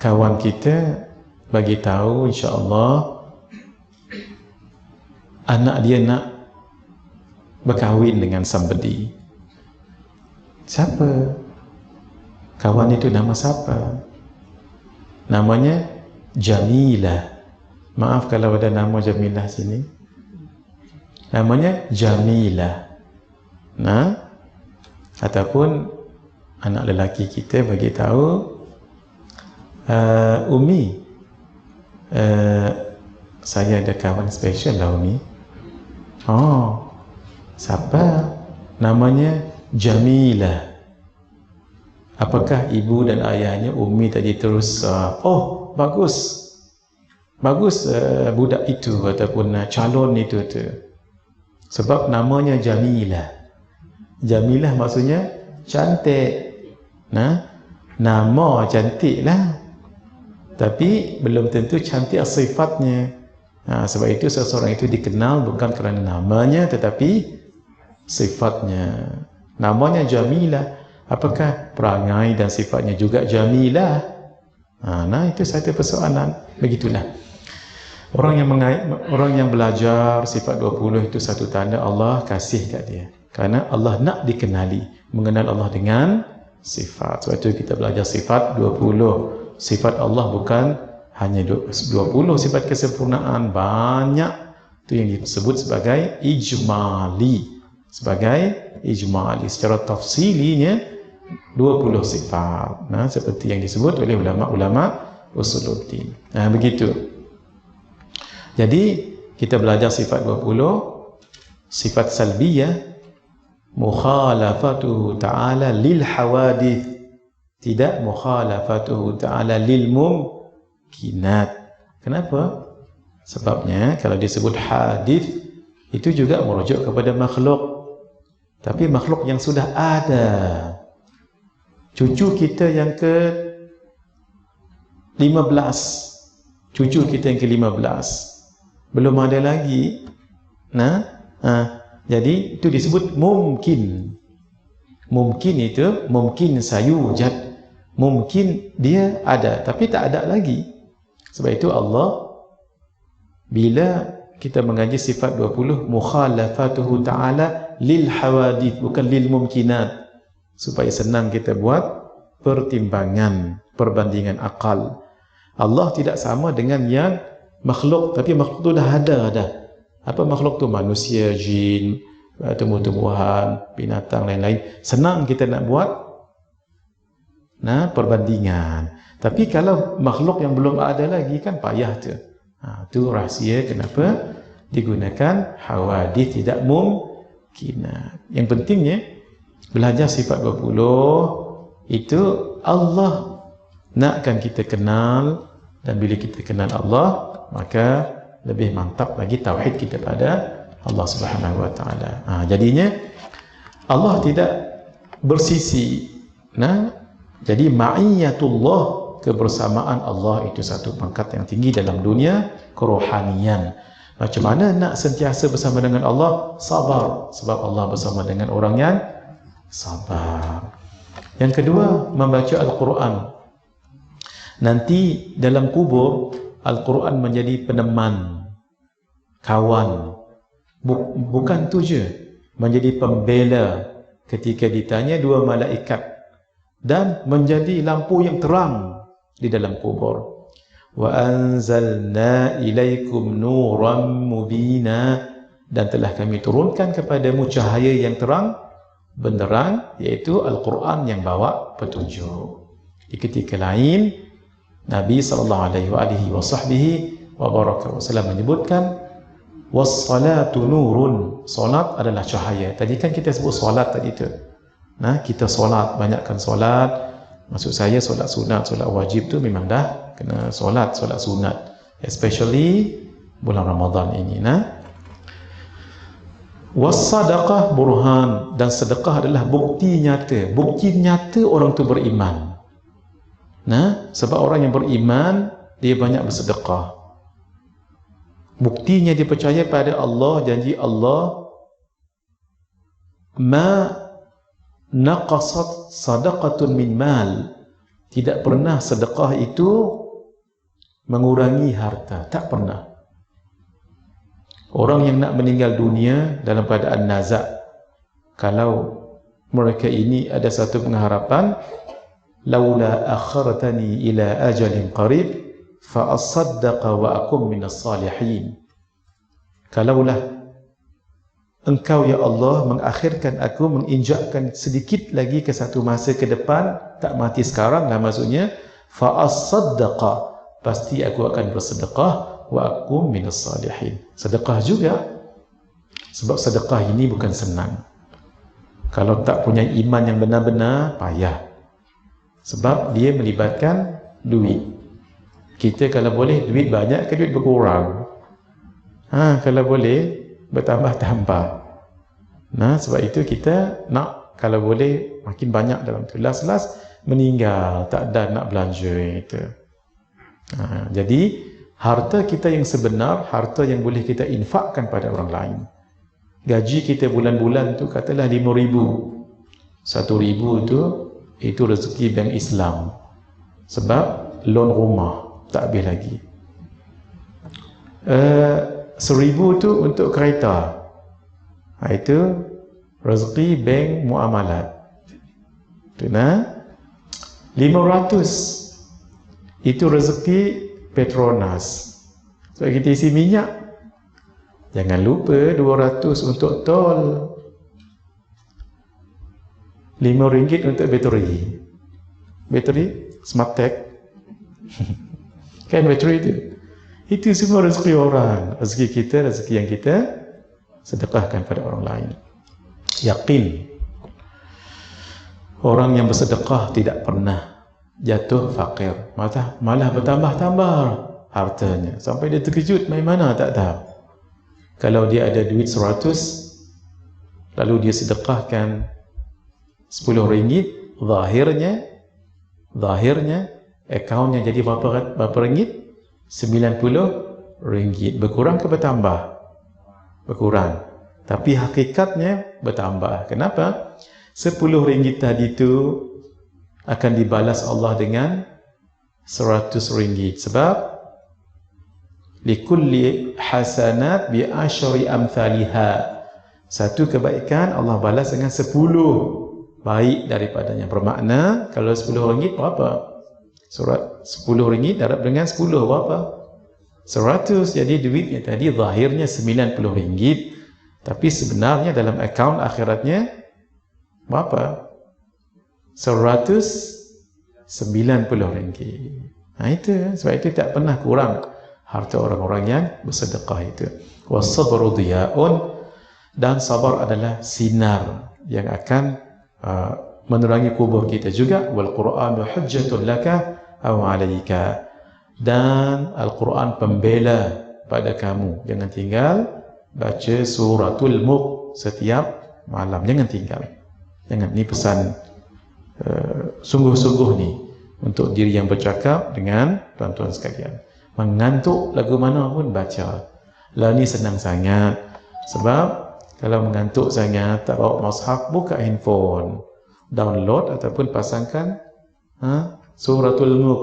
kawan kita bagi tahu insya-Allah anak dia nak berkahwin dengan somebody. Siapa? Kawan itu nama siapa? Namanya Jamilah. Maaf kalau ada nama Jamilah sini. Namanya Jamilah. Nah, ataupun anak lelaki kita bagi tahu, Umi, saya ada kawan special lah Umi. Oh, siapa? Namanya Jamilah. Apakah ibu dan ayahnya Umi tadi terus oh bagus budak itu ataupun calon itu tu. Sebab namanya Jamilah. Jamilah maksudnya cantik. Nah, nama cantik lah, tapi belum tentu cantik sifatnya. Sebab itu seseorang itu dikenal bukan kerana namanya tetapi sifatnya. Namanya Jamilah. Apakah perangai dan sifatnya juga Jamilah? Nah, itu satu persoalan. Begitulah. Orang yang belajar sifat 20 itu satu tanda Allah kasih kat dia. Kerana Allah nak dikenali, mengenal Allah dengan sifat. Sebab itu kita belajar sifat 20. Sifat Allah bukan hanya 20 sifat kesempurnaan, banyak. Itu yang disebut sebagai ijmali. Secara tafsilinya 20 sifat. Nah, seperti yang disebut oleh ulama-ulama usuluddin. Nah, begitu. Jadi kita belajar sifat 20, sifat salbiyah, mukhalafatuhu ta'ala lil hawadith, tidak mukhalafatuhu ta'ala lil mumkinat. Kenapa? Sebabnya kalau disebut hadith itu juga merujuk kepada makhluk, tapi makhluk yang sudah ada. Cucu kita yang ke-15, cucu kita yang ke-15 belum ada lagi. Jadi itu disebut mungkin. Mungkin itu mungkin sayujad, mungkin dia ada tapi tak ada lagi. Sebab itu Allah bila kita mengaji sifat 20, mukhalafatuhu ta'ala lil hawadith, bukan lil mumkinat, supaya senang kita buat pertimbangan, perbandingan akal. Allah tidak sama dengan yang makhluk, tapi makhluk tu dah ada. Apa makhluk tu? Manusia, jin, tumbuh-tumbuhan, binatang, lain-lain. Senang kita nak buat perbandingan. Tapi kalau makhluk yang belum ada lagi kan payah tu. Itu rahsia kenapa digunakan hawadith, tidak mumkinat. Yang pentingnya belajar sifat 20 itu Allah nakkan kita kenal, dan bila kita kenal Allah maka lebih mantap lagi tauhid kita pada Allah Subhanahu wa taala. Jadinya Allah tidak bersisi. Jadi ma'iyatullah, kebersamaan Allah itu satu pangkat yang tinggi dalam dunia kerohanian. Macam mana nak sentiasa bersama dengan Allah? Sabar, sebab Allah bersama dengan orang yang sabar. Yang kedua, membaca Al-Quran. Nanti dalam kubur Al-Quran menjadi peneman, kawan. Bukan tu je, menjadi pembela ketika ditanya dua malaikat, dan menjadi lampu yang terang di dalam kubur. Wa anzalna ilaikum nuran mubina, dan telah kami turunkan kepadamu cahaya yang terang benderang, iaitu Al-Quran yang bawa petunjuk. Di ketika lain Nabi SAW menyebutkan wassalatu nurun, solat adalah cahaya. Tadi kan kita sebut solat tadi tu. Kita solat, banyakkan solat. Maksud saya solat sunat, solat wajib tu memang dah kena solat sunat, especially bulan Ramadan ini. Wassadaqah burhan, dan sedekah adalah bukti nyata. Bukti nyata orang tu beriman. Sebab orang yang beriman dia banyak bersedekah. Buktinya dia percaya pada Allah, janji Allah, ma naqasat sadaqatun min mal. Tidak pernah sedekah itu mengurangi harta, tak pernah. Orang yang nak meninggal dunia dalam keadaan nazak, kalau mereka ini ada satu pengharapan, laula akhartani ila ajalin qarib fa asaddaqa wa akum minas salihin. Kalaulah Engkau ya Allah mengakhirkan aku, menginjakkan sedikit lagi ke satu masa ke depan, tak mati sekarang lah maksudnya, fa asaddaqa, pasti aku akan bersedekah, wa akum minas salihin. Sedekah juga, sebab sedekah ini bukan senang. Kalau tak punya iman yang benar-benar, payah. Sebab dia melibatkan duit. Kita kalau boleh duit banyak ke duit berkurang? Kalau boleh bertambah-tambah. Nah, sebab itu kita nak kalau boleh makin banyak dalam tu. Last meninggal, tak ada nak belanja itu. Jadi harta kita yang sebenar, harta yang boleh kita infakkan pada orang lain. Gaji kita bulan-bulan tu katalah 5,000. 1,000 itu rezeki bank Islam. Sebab loan rumah tak habis lagi. 1,000 tu untuk kereta. Itu rezeki bank muamalat. Tu nah. 500 itu rezeki Petronas. So kita isi minyak. Jangan lupa 200 untuk tol. RM5 untuk bateri. Bateri Smartech. Kan bateri itu. Itu semua rezeki orang. Rezeki kita, rezeki yang kita sedekahkan pada orang lain. Yakin. Orang yang bersedekah tidak pernah jatuh fakir. Malah bertambah-tambah hartanya. Sampai dia terkejut, main mana tak tahu. Kalau dia ada duit 100, lalu dia sedekahkan RM10, zahirnya, akaunnya jadi berapa ringgit? RM90. Berkurang ke bertambah? Berkurang. Tapi hakikatnya bertambah. Kenapa? RM10 tadi itu akan dibalas Allah dengan RM100. Sebab likulli hasanat bi asyri amthaliha. Satu kebaikan Allah balas dengan 10 baik daripadanya. Bermakna kalau RM10 berapa? Surat RM10 darab dengan 10 berapa? 100. Jadi duitnya tadi zahirnya RM90, tapi sebenarnya dalam akaun akhiratnya berapa? RM190. Itu sebab itu tak pernah kurang harta orang-orang yang bersedekah itu. Was-sabru diya'un, dan sabar adalah sinar yang akan menerangi kubur kita juga. Wal Qur'anu hujjatun laka aw 'alaika, dan Al-Quran pembela pada kamu. Jangan tinggal baca suratul Mulk setiap malam, jangan tinggal. Jangan, ni pesan sungguh-sungguh ni untuk diri yang bercakap dengan tuan-tuan sekalian. Mengantuk lagu mana pun baca. Lah ni senang sangat. Sebab kalau mengantuk sangat, tak bawa mushaf, buka handphone, download ataupun pasangkan suratul Mulk.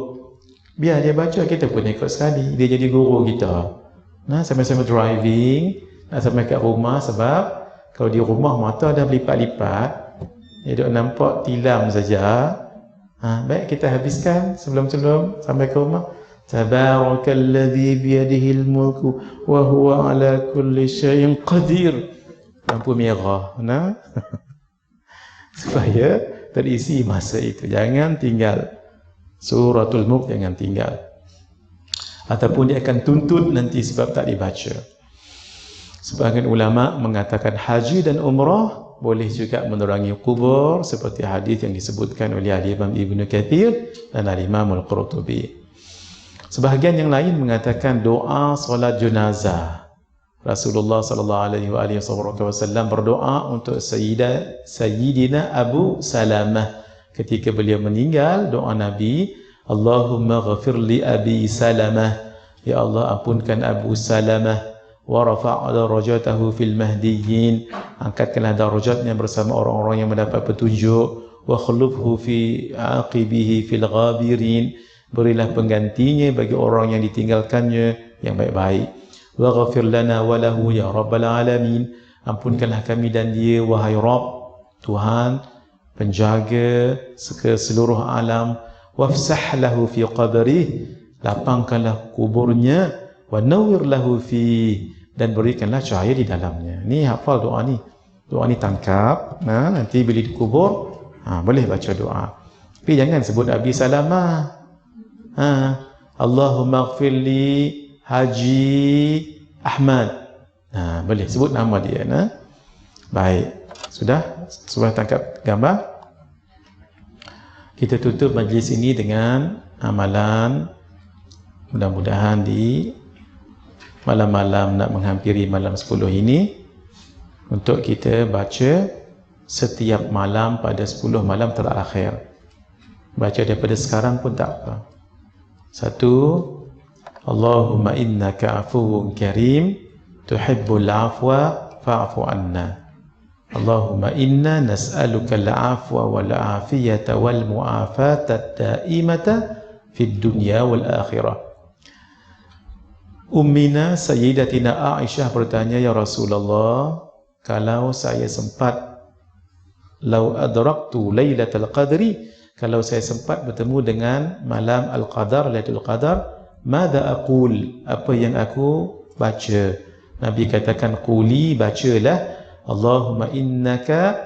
Biar dia baca, kita pun ikut sekali. Dia jadi guru kita. Nah, sama-sama driving, nak sampai kat rumah. Sebab kalau di rumah mata dah berlipat-lipat, dia duk nampak tilam saja. Baik kita habiskan sebelum sampai ke rumah. Tabarakalladzi biyadihil mulku wa huwa ala kulli syai'in qadir. Lampu merah. Nah. Supaya terisi masa itu. Jangan tinggal. Suratul Mulk jangan tinggal. Ataupun dia akan tuntut nanti sebab tak dibaca. Sebahagian ulama mengatakan haji dan umrah boleh juga menerangi kubur, seperti hadis yang disebutkan oleh Imam Ibn Kathir dan Imam Al-Qurtubi. Sebahagian yang lain mengatakan doa solat jenazah. Rasulullah SAW berdoa untuk Sayyidina Abu Salamah. Ketika beliau meninggal, doa Nabi, Allahumma ghafir li Abi Salamah, ya Allah ampunkan Abu Salamah, wa rafa' darajatahu fil mahdiyyin, angkatkanlah darajatnya bersama orang-orang yang mendapat petunjuk, wa khulufhu fi aqibihi fil ghabirin, berilah penggantinya bagi orang yang ditinggalkannya yang baik-baik, wa ghafir lana wa lahu ya rabbal alamin, ampunkanlah kami dan dia wahai Rabb, Tuhan penjaga seluruh alam, wafsah lahu fi qabrih, lapangkanlah kuburnya, wa nawwir lahu fi, dan berikanlah cahaya di dalamnya. Ni hafal doa ni. Doa ni tangkap, nanti bila dikubur boleh baca doa. Tapi jangan sebut Abi Salamah. Allahumma ighfirli Haji Ahmad. Boleh sebut nama dia. Baik. Sudah tangkap gambar. Kita tutup majlis ini dengan amalan. Mudah-mudahan di malam-malam nak menghampiri malam 10 ini, untuk kita baca setiap malam pada 10 malam terakhir. Baca daripada sekarang pun tak apa. 1. Allahumma innaka afuwun karim tuhibbul afwa fa'fu anna. Allahumma inna nas'aluka al-afwa wal afiyata wal mu'afata ad-da'imata fid dunya wal akhirah. Ummina Sayyidatina Aisyah bertanya, ya Rasulullah, kalau saya sempat, lau adraktu Lailatul Qadri, kalau saya sempat bertemu dengan malam Al-Qadar, Lailatul Qadar, madza aqul, apa yang aku baca? Nabi katakan, quli, bacalah, Allahumma innaka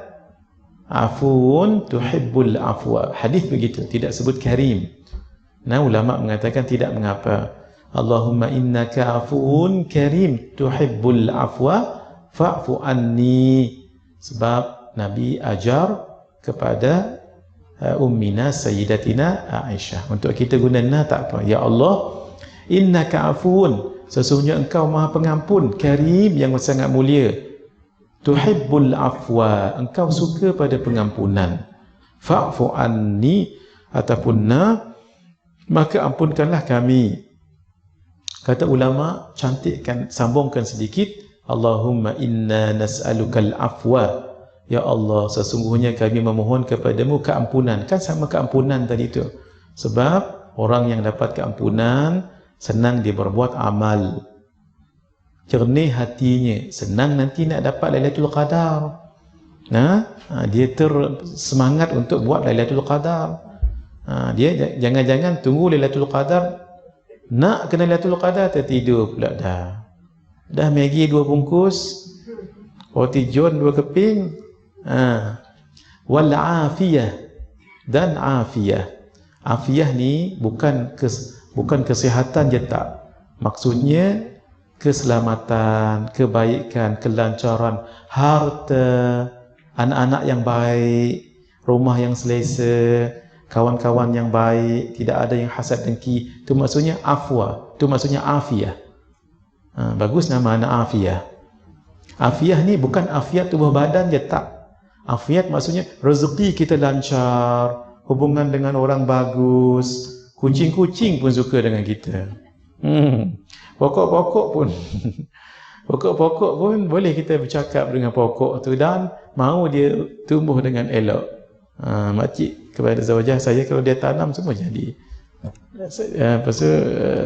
afuwun tuhibbul afwa. Hadis begitu, tidak sebut karim. Ulama mengatakan tidak mengapa. Allahumma innaka afuwun karim tuhibbul afwa fa'fu anni. Sebab Nabi ajar kepada ummina Sayyidatina Aisyah. Untuk kita guna tak apa. Ya Allah, innaka afuwun, sesungguhnya engkau maha pengampun, karim, yang sangat mulia, tuhibbul afwa, engkau suka pada pengampunan, fa'fu anni, ataupun maka ampunkanlah kami. Kata ulama, cantikkan, sambungkan sedikit, Allahumma inna nas'alukal afwa, ya Allah, sesungguhnya kami memohon kepadamu keampunan. Kan sama keampunan tadi tu. Sebab orang yang dapat keampunan senang dia berbuat amal, jernih hatinya, senang nanti nak dapat Lailatul Qadar. Dia tersemangat untuk buat Lailatul Qadar. Dia jangan-jangan tunggu Lailatul Qadar, nak kena Lailatul Qadar, tertidur pula dah Maggi 2 bungkus, roti john 2 keping. Wal afiyah, dan afiyah. Afiyah ni bukan kesihatan je tak. Maksudnya keselamatan, kebaikan, kelancaran, harta, anak-anak yang baik, rumah yang selesa, kawan-kawan yang baik, tidak ada yang hasad dengki. Itu maksudnya afwa, itu maksudnya afiyah. Bagus nama anak afiyah. Afiyah ni bukan afiat tubuh badan je tak. Afiat maksudnya rezeki kita lancar, hubungan dengan orang bagus, kucing-kucing pun suka dengan kita. Pokok-pokok pun pokok-pokok pun boleh kita bercakap dengan pokok tu dan mahu dia tumbuh dengan elok. Makcik kepada zawajah saya, kalau dia tanam semua jadi. Lepas tu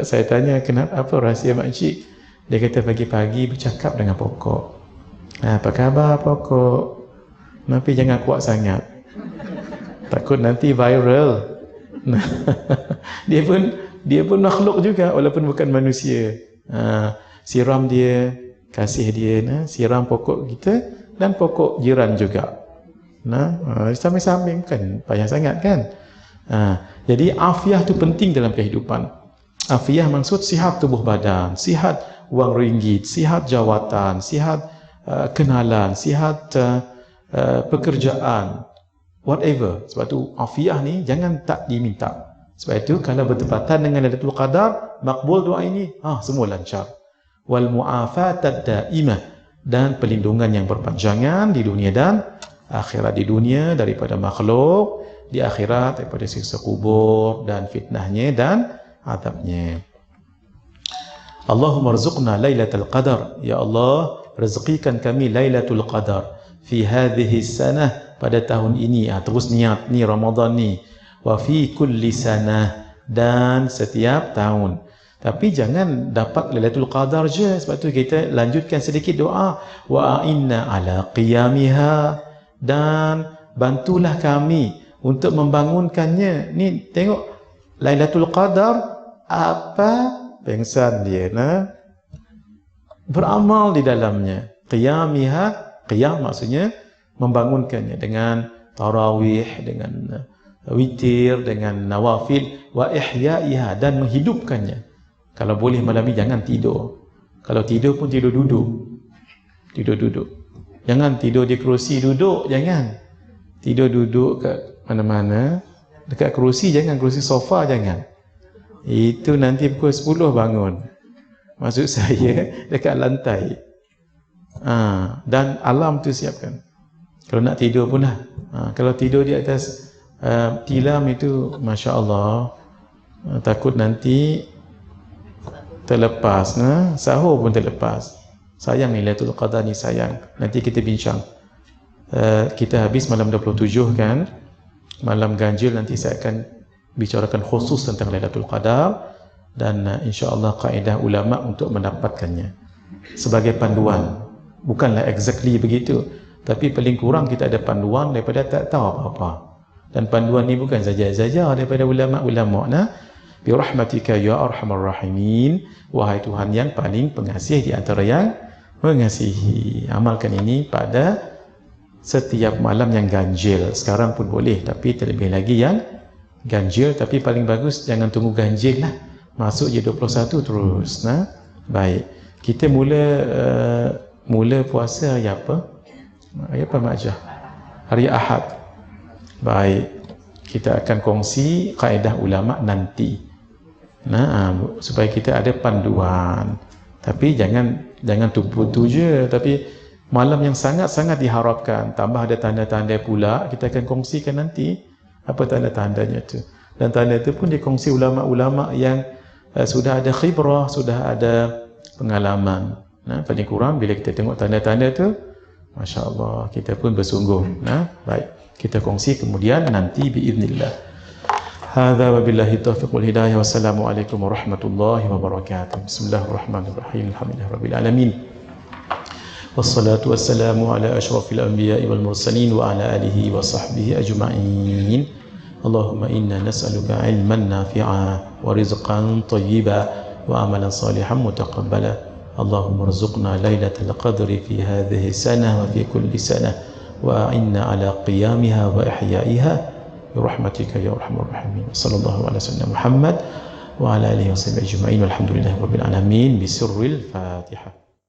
saya tanya, kenapa, apa rahsia makcik? Dia kata pagi-pagi bercakap dengan pokok. Apa khabar pokok? Tapi jangan kuat sangat, takut nanti viral. Dia pun makhluk juga walaupun bukan manusia. Siram dia, kasih dia, siram pokok kita dan pokok jiran juga. Sambil-sambil kan payah sangat kan. Jadi afiah tu penting dalam kehidupan. Afiah maksud sihat tubuh badan, sihat wang ringgit, sihat jawatan, sihat kenalan, sihat pekerjaan, whatever. Sebab tu afiah ni jangan tak diminta. Sebab itu kalau bertepatan dengan Lailatul Qadar, makbul doa ini, semua lancar. Wal mu'afatad daimah, dan pelindungan yang berpanjangan di dunia dan akhirat. Di dunia daripada makhluk, di akhirat daripada siksa kubur dan fitnahnya dan azabnya. Allahumma rzuqna lailatul qadar, ya Allah rezekikan kami lailatul qadar fi hadhihi sanah, pada tahun ini. Terus niat ni Ramadan ni, wa fi kulli sanah, dan setiap tahun. Tapi jangan dapat lailatul qadar je, sebab tu kita lanjutkan sedikit doa, wa inna ala qiyamiha, dan bantulah kami untuk membangunkannya. Ni tengok lailatul qadar, apa pengsan dia beramal di dalamnya. Qiyamiha, qiyam maksudnya membangunkannya dengan tarawih, dengan witir, dengan nawafil, wa ihyaiha, dan menghidupkannya. Kalau boleh malam ni jangan tidur. Kalau tidur pun tidur duduk. Tidur duduk. Jangan tidur di kerusi duduk, jangan. Tidur duduk kat mana-mana. Dekat kerusi jangan, kerusi sofa jangan. Itu nanti pukul 10 bangun. Maksud saya dekat lantai. Dan alam tu siapkan. Kalau nak tidur pun lah. Kalau tidur di atas tilam itu, Masya Allah, takut nanti terlepas. Sahur pun terlepas. Sayang ni Lailatul Qadar ni, sayang. Nanti kita bincang. Kita habis malam 27 kan, malam ganjil. Nanti saya akan bicarakan khusus tentang Lailatul Qadar, dan insya-Allah kaedah ulama untuk mendapatkannya sebagai panduan. Bukanlah exactly begitu, tapi paling kurang kita ada panduan daripada tak tahu apa-apa. Dan panduan ni bukan saja-saja daripada ulama-ulama. Bi rahmatika ya arhamar rahimin, wahai Tuhan yang paling pengasih di antara yang mengasihi. Amalkan ini pada setiap malam yang ganjil. Sekarang pun boleh, tapi terlebih lagi yang ganjil. Tapi paling bagus jangan tunggu ganjil lah, masuk je 21 terus. Baik, kita mula puasa hari apa? Hari apa Mak Jah? Hari Ahad. Baik, kita akan kongsi kaedah ulama nanti. Supaya kita ada panduan. Tapi jangan tumpu-tumpu je. Tapi malam yang sangat-sangat diharapkan, tambah ada tanda-tanda pula, kita akan kongsikan nanti apa tanda-tandanya tu. Dan tanda itu pun dikongsi ulama-ulama yang sudah ada khibrah, sudah ada pengalaman. Paling kurang bila kita tengok tanda-tanda tu, Masya Allah, kita pun bersungguh. Baik, kita kongsi kemudian nanti biiznillah. Hadza wabillahi taufiq wal hidayah. Wassalamualaikum warahmatullahi wabarakatuh. Bismillahirrahmanirrahim. Alhamdulillahirabbil alamin. Wassalatu wassalamu ala asyrafil anbiya'i wal mursalin wa ala alihi wa sahbihi ajma'in. Allahumma inna nas'aluka ilman nafi'a wa rizqan tayyiba wa amalan salihan mutaqabbala. Allahumma rzuqna lailatal qadri fi hadhihi sanah wa fi kulli sanah wa inna ala qiyamiha wa ihyaiha bi rahmatika ya arhamar rahimin. Sallallahu ala sayyidina Muhammad wa ala alihi wa sahbihi ajma'in. Walhamdulillahirabbil alamin. Bi sirril Fatihah.